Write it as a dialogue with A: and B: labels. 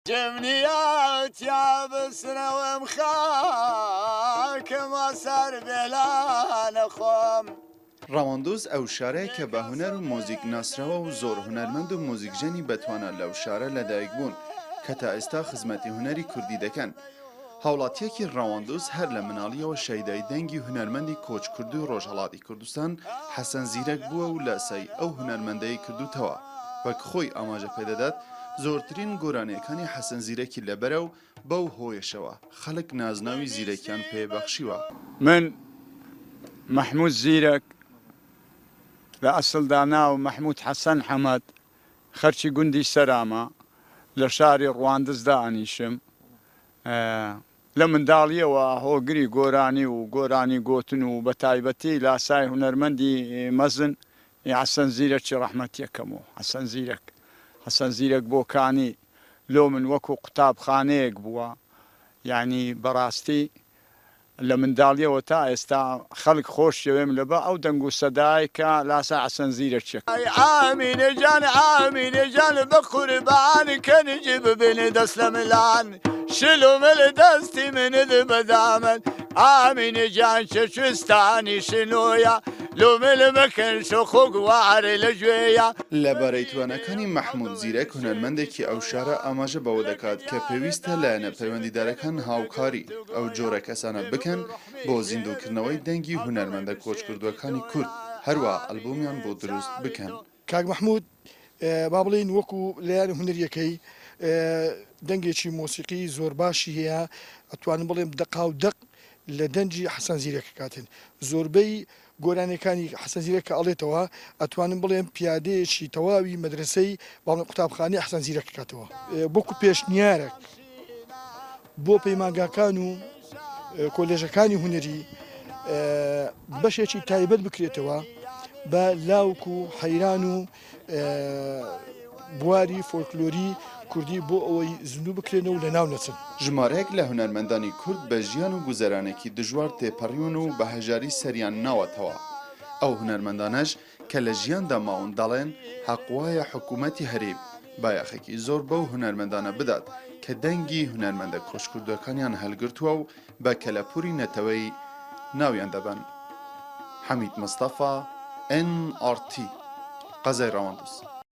A: جمنيات يا بسنا ومخاك ما سر بلا نخوم
B: ڕەواندۆز ئەو شارەیە کە بە هونەر و مۆزیک ناسراوە و زۆر هونەرمەند و مۆزیکژەنی بەتوانە لەو شارە لەدایک بوون کە تا ئێستا خزمەتی هونەری کوردی دەکەن. هاوڵاتیەکی ڕەواندۆز هەر لە مناڵیەوە شەیدای دەنگی هونەرمەندی کۆچ کرد و ڕۆژهەڵاتی کوردستان حەسەن زیرەک بووە و لە سەی ئەو هونەرمەندەی کردوتەوە. وەک خۆی ئاماژە پێدەدات زۆرترین گۆرانیەکانی حەسەن زیرەکی لەبەرە و بەو هۆیشەوە خەڵک نازناوی زیرەکیان پێبەخشیوە.
C: من محمود زیرەک لە ئەسڵدا ناو محمود حەسەن حەمەد خەرچی گوندی سەرامە لە شاری ڕواندزدا ئەنیشم. لە منداڵیەوە هۆگری گۆرانی و گۆرانی گۆتن و بە تایبەتی لاسای هونەرمەندی مەزن حەسەن زیرەکی ڕەحمەتیەکەمەوە. حەسەن زیرەک بۆکانی لۆ من وەکو قوتابخانەیەک بووە، یعنی بەڕاستی لە منداڵیەوە تا ئێستا خەڵک خۆشیەوێم لەبە ئەو دەنگ و سەدای کە لاسا حەسەن زیرەکێک.
A: ئامینە جان بە قوربان کە نجی ببینێ دەست لە ملان شلومە لە دەستی منت بەدامن ئامینە جان چەشوستانی شنۆیە لۆمە لە مەکەن شۆخۆ گوارە لە گوێیە.
B: لەبارەی توانەکانی محمود زیرەک هونەرمەندێکی ئەو شارە ئاماژە بەوە دەکات کە پێویستە لایەنە پەیوەندیدارەکان هاوکاری ئەو جۆرە کەسانە بکەن بۆ زیندووکردنەوەی دەنگی هونەرمەندە کۆچکردووەکانی کورد هەروە ئەلبومیان بۆ دروست بکەن.
D: کاک محمود با بڵێن وەکو لایەن هونەریەکەی دەنگێکی مۆسیقی زۆر باشی هەیە، ئەتوانم بڵێم دەقا و دەق لە دەنجی حەسەن زیرەک کاتن. زۆربەی گۆرانەکانی حەسەن زیرەک کە ئەڵێتەوە ئەتوانم بڵێم پیادەیەکی تەواوی مەدرسەی باڵێن قوتابخانەی حەسەن زیرەک کاتەوە. بۆکو پێشنیارێک بۆ پەیمانگاکان و کۆلێژەکانی هونەری بەشێکی تایبەت بکرێتەوە بە لاوک و حەیران و بواری فۆلکلۆری کوردی بۆ ئەوەی زیندوو بکرێنەوە لە ناو نەچن.
B: ژمارەیەک لە هونەرمەندانی کورد بە ژیان و گوزەرانێکی دژوار تێپەڕیون و بە هەژاری سەریان ناوەتەوە. ئەو هونەرمەندانەش کە لە ژیاندا ماون دەڵێن حەقوایە حکوومەتی هەرێم بایەخێکی زۆر بەو هونەرمەندانە بدات کە دەنگی هونەرمەندە کۆچکردووەکانیان هەلگرتووە و بە کەلەپوری نەتەوەی ناویان دەبەن. حەمید مستەفا NRT قەزای ڕەواندۆز.